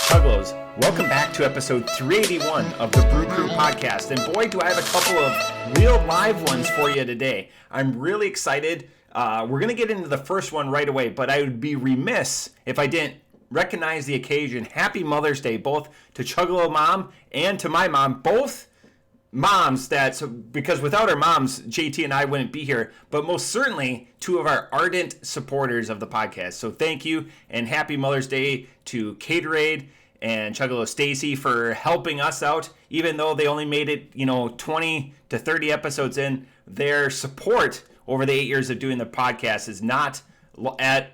Chuggalos, welcome back to episode 381 of the Brew Crew podcast. And boy, do I have a couple of real live ones for you today. I'm really excited. We're going to get into the first one right away, but I would be remiss if I didn't recognize the occasion. Happy Mother's Day, both to Chuggalo Mom and to my mom, both moms because without our moms, JT and I wouldn't be here, but most certainly two of our ardent supporters of the podcast. So thank you, and happy Mother's Day to Caterade and Chuggalo Stacy for helping us out. Even though they only made it, 20 to 30 episodes in, their support over the 8 years of doing the podcast is not lost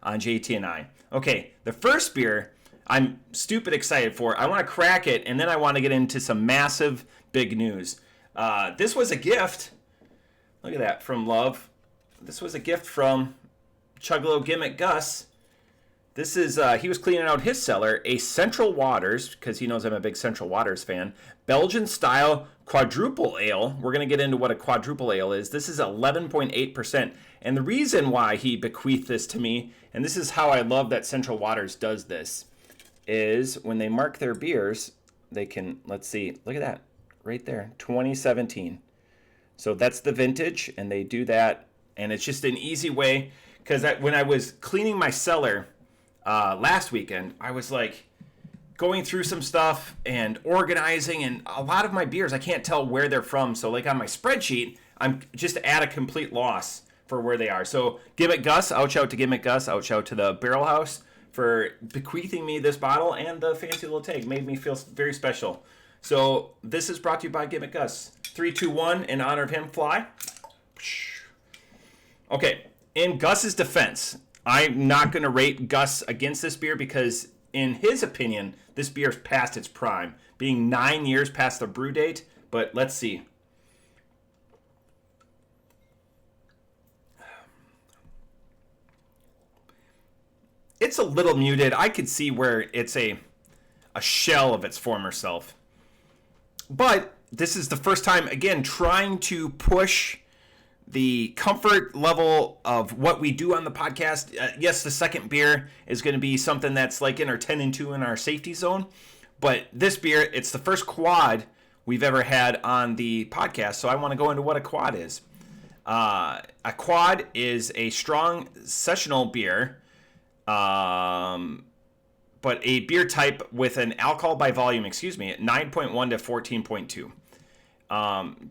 on JT and I. Okay, the first beer I'm stupid excited for. I want to crack it, and then I want to get into some massive big news. This was a gift. Look at that, from Love. This was a gift from Chuggalo Gimmick Gus. This is, he was cleaning out his cellar, a Central Waters, because he knows I'm a big Central Waters fan, Belgian-style Quadruple Ale. We're going to get into what a Quadruple Ale is. This is 11.8%. And the reason why he bequeathed this to me, and this is how I love that Central Waters does this, is when they mark their beers, they can, let's see, look at that, right there, 2017. So that's the vintage, and they do that, and it's just an easy way, because when I was cleaning my cellar last weekend, I was like going through some stuff and organizing, and a lot of my beers, I can't tell where they're from, so like on my spreadsheet, I'm just at a complete loss for where they are. So Gimmick Gus, ouch out to Gimmick Gus, ouch out to the Barrel House, for bequeathing me this bottle, and the fancy little tag made me feel very special. So this is brought to you by Gimmick Gus. 3, 2, 1, in honor of him, fly. Okay, in Gus's defense, I'm not going to rate Gus against this beer because, in his opinion, this beer is past its prime, being 9 years past the brew date. But let's see. It's a little muted. I could see where it's a shell of its former self. But this is the first time, again, trying to push the comfort level of what we do on the podcast. Yes, the second beer is going to be something that's like in our 10 and 2 in our safety zone. But this beer, it's the first quad we've ever had on the podcast. So I want to go into what a quad is. A quad is a strong sessional beer, but a beer type with an alcohol by volume, at 9.1 to 14.2.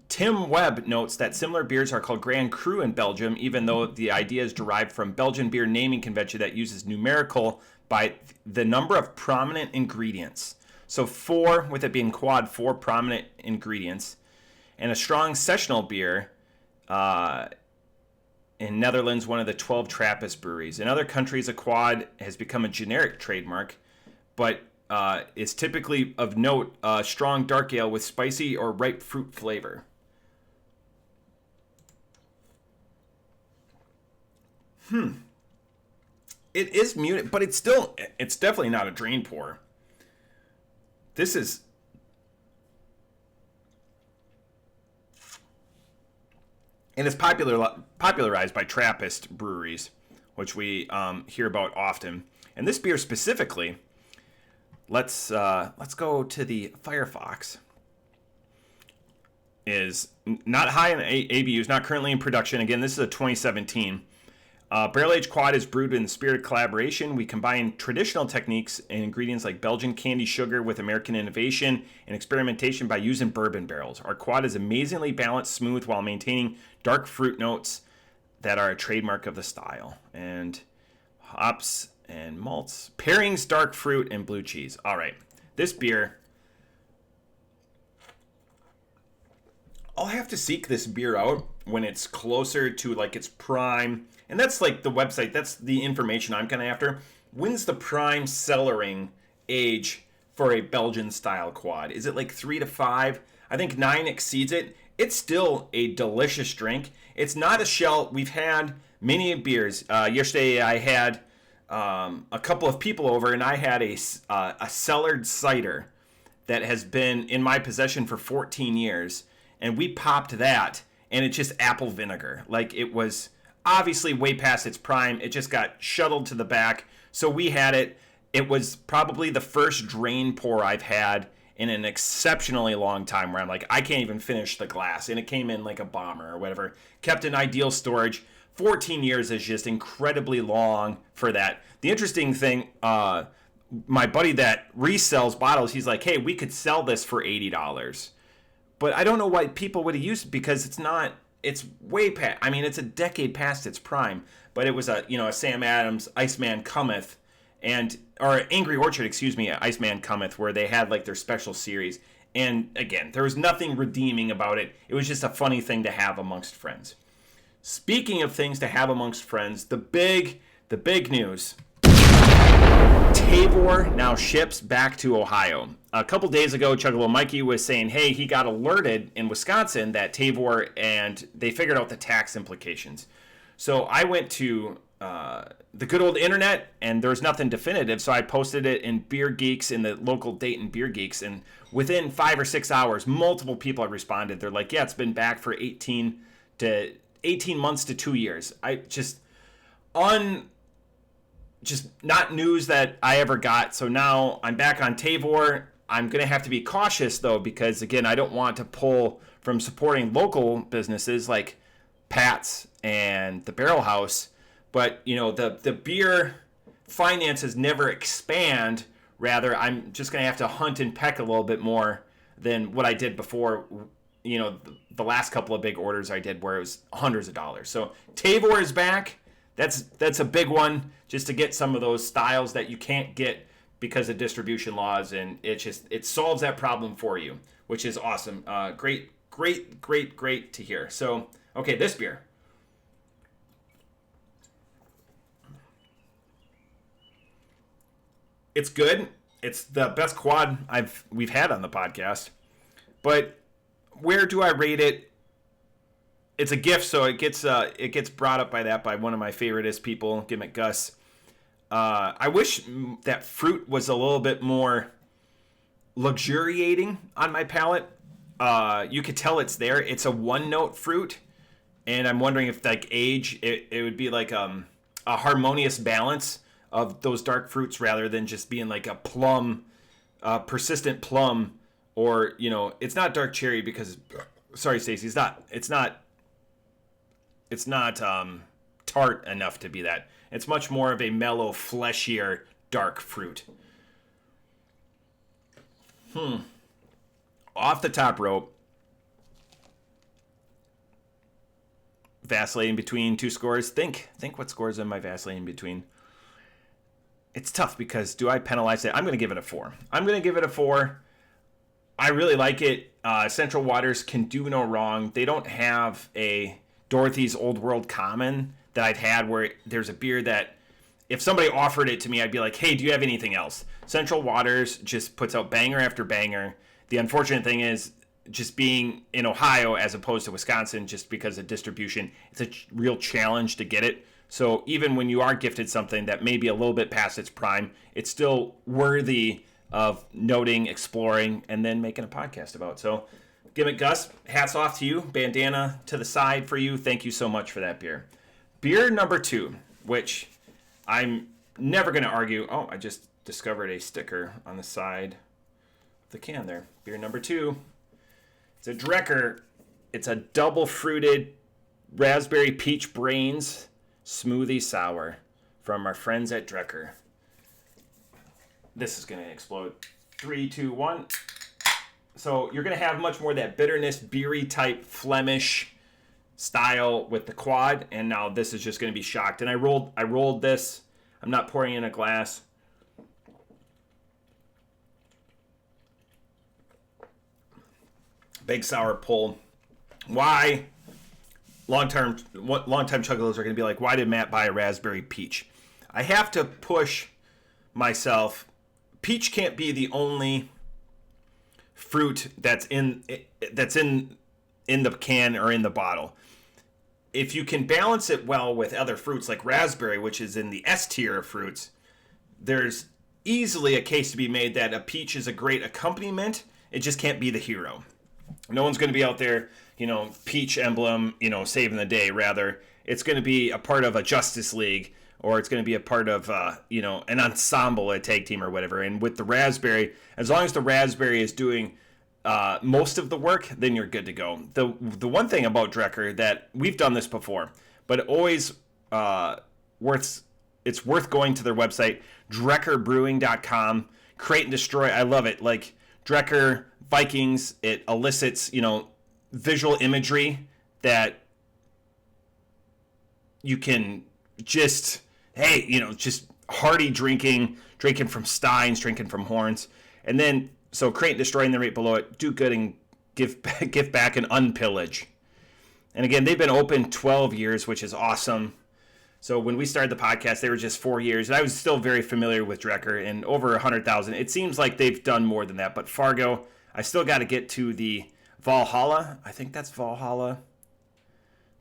Tim Webb notes that similar beers are called Grand Cru in Belgium, even though the idea is derived from Belgian beer naming convention that uses numerical by the number of prominent ingredients. So 4, with it being quad, 4 prominent ingredients. And a strong sessional beer, in Netherlands, one of the 12 Trappist breweries. In other countries, a quad has become a generic trademark, but is typically of note strong dark ale with spicy or ripe fruit flavor. It is muted, but it's definitely not a drain pour. This is... And it's popularized by Trappist breweries, which we hear about often. And this beer specifically, let's go to the Firefox. Is not high in ABUs, not currently in production. Again, this is a 2017. Barrel-aged quad is brewed in the spirit of collaboration. We combine traditional techniques and ingredients like Belgian candy sugar with American innovation and experimentation by using bourbon barrels. Our quad is amazingly balanced, smooth, while maintaining dark fruit notes that are a trademark of the style. And hops and malts. Pairings, dark fruit, and blue cheese. All right, this beer... I'll have to seek this beer out when it's closer to like its prime. And that's like the website. That's the information I'm kind of after. When's the prime cellaring age for a Belgian style quad? Is it like 3 to 5? I think 9 exceeds it. It's still a delicious drink. It's not a shell. We've had many beers. Yesterday I had a couple of people over, and I had a cellared cider that has been in my possession for 14 years. And we popped that, and it's just apple vinegar. Like, it was obviously way past its prime. It just got shuttled to the back. So we had it. It was probably the first drain pour I've had in an exceptionally long time where I'm like, I can't even finish the glass. And it came in like a bomber or whatever. Kept in ideal storage. 14 years is just incredibly long for that. The interesting thing, my buddy that resells bottles, he's like, hey, we could sell this for $80. But I don't know why people would have used it, because it's way past, I mean, it's a decade past its prime. But it was a Sam Adams Iceman Cometh, or Angry Orchard, Iceman Cometh, where they had like their special series. And again, there was nothing redeeming about it. It was just a funny thing to have amongst friends. Speaking of things to have amongst friends, the big news. Tavour now ships back to Ohio. A couple days ago, Chuggalo Mikey was saying, hey, he got alerted in Wisconsin that Tavour, and they figured out the tax implications. So I went to the good old internet, and there was nothing definitive, so I posted it in Beer Geeks, in the local Dayton Beer Geeks, and within 5 or 6 hours, multiple people have responded. They're like, yeah, it's been back for 18 months to 2 years. Just not news that I ever got. So now I'm back on Tavour. I'm going to have to be cautious, though, because, again, I don't want to pull from supporting local businesses like Pat's and the Barrel House. But, the beer finances never expand. Rather, I'm just going to have to hunt and peck a little bit more than what I did before, the last couple of big orders I did where it was hundreds of dollars. So Tavour is back. That's a big one, just to get some of those styles that you can't get because of distribution laws, and it solves that problem for you, which is awesome. Great to hear. So, okay, this beer. It's good. It's the best quad we've had on the podcast. But where do I rate it? It's a gift, so it gets brought up by one of my favoriteest people, Gimmick Gus. I wish that fruit was a little bit more luxuriating on my palate. You could tell it's there. It's a one-note fruit, and I'm wondering if like age, it would be like a harmonious balance of those dark fruits rather than just being like a plum, persistent plum, or it's not dark cherry because, sorry, Stacey, it's not tart enough to be that. It's much more of a mellow, fleshier, dark fruit. Off the top rope. Vacillating between two scores. Think what scores am I vacillating between? It's tough because do I penalize it? I'm going to give it a 4. I really like it. Central Waters can do no wrong. They don't have a Dorothy's Old World Common that I've had where there's a beer that if somebody offered it to me, I'd be like, hey, do you have anything else? Central Waters just puts out banger after banger. The unfortunate thing is just being in Ohio as opposed to Wisconsin, just because of distribution, it's a real challenge to get it. So even when you are gifted something that may be a little bit past its prime, it's still worthy of noting, exploring, and then making a podcast about. So Gimmick Gus, hats off to you. Bandana to the side for you. Thank you so much for that beer. Beer number 2, which I'm never going to argue. Oh, I just discovered a sticker on the side of the can there. Beer number 2. It's a Drekker. It's a double fruited raspberry peach brains smoothie sour from our friends at Drekker. This is going to explode. 3, 2, 1. So you're going to have much more of that bitterness, beery type Flemish style with the quad, and now this is just going to be shocked. And I rolled this. I'm not pouring in a glass. Big sour pull. Why? Long-time Chuggalos are going to be like, why did Matt buy a raspberry peach? I have to push myself. Peach can't be the only fruit that's in the can or in the bottle. If you can balance it well with other fruits like raspberry, which is in the S tier of fruits, there's easily a case to be made that a peach is a great accompaniment. It just can't be the hero. No one's going to be out there, peach emblem, saving the day. Rather, it's going to be a part of a Justice League or it's going to be a part of, an ensemble, a tag team or whatever. And with the raspberry, as long as the raspberry is doing most of the work, then you're good to go. The one thing about Drekker that we've done this before, but always it's worth going to their website, drekkerbrewing.com. Create and destroy. I love it. Like Drekker Vikings, it elicits, visual imagery that you can just, just hearty drinking from steins, drinking from horns. And then, so create and destroy, and then right below it, do good and give back and unpillage. And again, they've been open 12 years, which is awesome. So when we started the podcast, they were just 4 years, and I was still very familiar with Drekker, and over 100,000. It seems like they've done more than that, but Fargo, I still got to get to the Valhalla. I think that's Valhalla,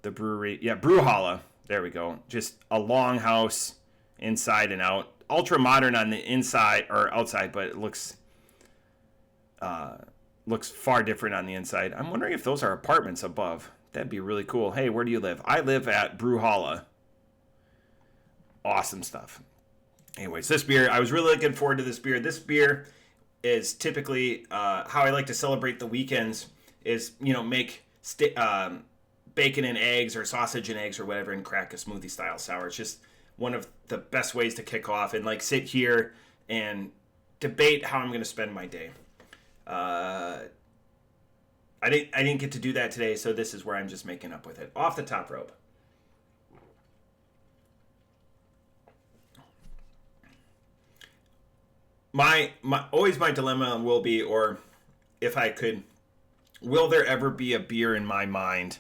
the brewery. Yeah, Brewhalla. There we go. Just a long house inside and out. Ultra modern on the inside or outside, but it looks far different on the inside. I'm wondering if those are apartments above. That'd be really cool. Hey, where do you live? I live at Brewhalla. Awesome stuff. Anyways, this beer, I was really looking forward to this beer. This beer is typically how I like to celebrate the weekends is, make bacon and eggs or sausage and eggs or whatever and crack a smoothie style sour. It's just one of the best ways to kick off and sit here and debate how I'm going to spend my day. I didn't get to do that today, so this is where I'm just making up with it. Off the top rope. My dilemma will be, or if I could, will there ever be a beer in my mind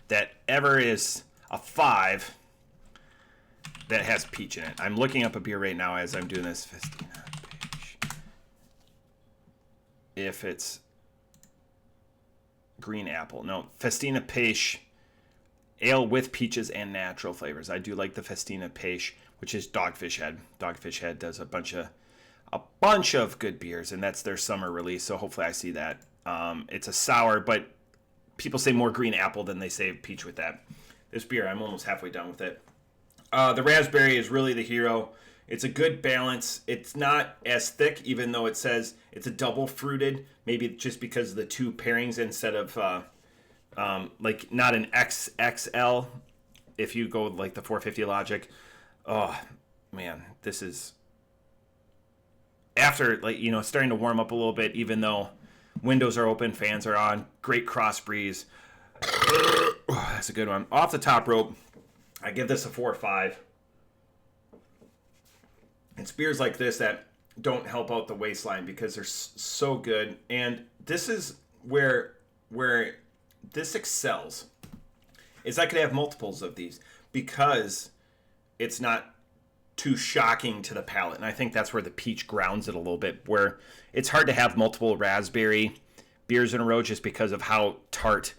that ever is a 5 that has peach in it? I'm looking up a beer right now as I'm doing this. Festina Peach. If it's green apple. No, Festina Peach. Ale with peaches and natural flavors. I do like the Festina Peach, which is Dogfish Head. Dogfish Head does a bunch of good beers, and that's their summer release, so hopefully I see that. It's a sour, but people say more green apple than they say peach with that. This beer, I'm almost halfway done with it. The raspberry is really the hero. It's a good balance. It's not as thick, even though it says it's a double fruited, maybe just because of the two pairings instead of not an XXL if you go like the 450 logic. Oh, man, this is... After, starting to warm up a little bit, even though windows are open, fans are on, great cross breeze. That's a good one. Off the top rope, I give this a 4 or 5. It's beers like this that don't help out the waistline because they're so good. And this is where this excels. Is I could have multiples of these because it's not too shocking to the palate. And I think that's where the peach grounds it a little bit, where it's hard to have multiple raspberry beers in a row just because of how tart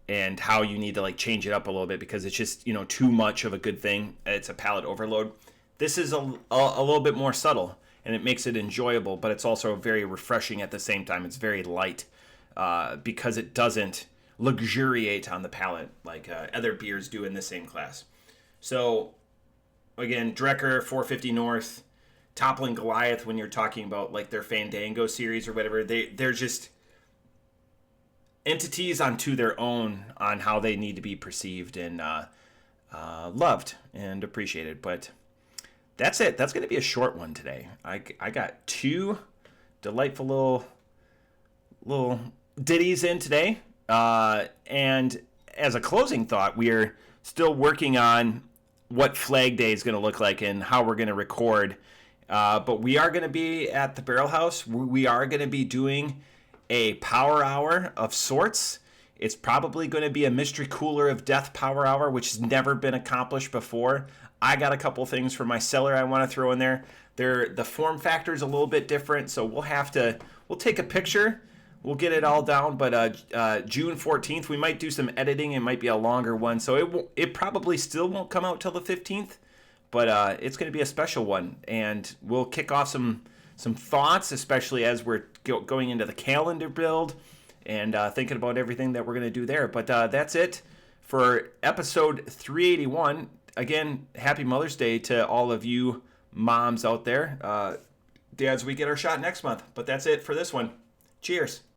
and how you need to change it up a little bit because it's just, too much of a good thing. It's a palate overload. This is a little bit more subtle and it makes it enjoyable, but it's also very refreshing at the same time. It's very light because it doesn't luxuriate on the palate like other beers do in the same class. So again, Drekker, 450 North, Toppling Goliath, when you're talking about their Fandango series or whatever, they're just entities unto their own on how they need to be perceived and loved and appreciated. But that's it. That's going to be a short one today. I got 2 delightful little ditties in today. And as a closing thought, we're still working on what Flag Day is going to look like and how we're going to record. But we are going to be at the Barrel House. We are going to be doing a power hour of sorts. It's probably going to be a Mystery Cooler of Death power hour, which has never been accomplished before. I got a couple things for my cellar I want to throw in there. The form factor is a little bit different, so we'll take a picture. We'll get it all down, but June 14th, we might do some editing. It might be a longer one, so it probably still won't come out till the 15th, but it's going to be a special one, and we'll kick off some thoughts, especially as we're going into the calendar build and thinking about everything that we're going to do there. But that's it for episode 381. again, happy Mother's Day to all of you moms out there. Dads, we get our shot next month. But that's it for this one. Cheers.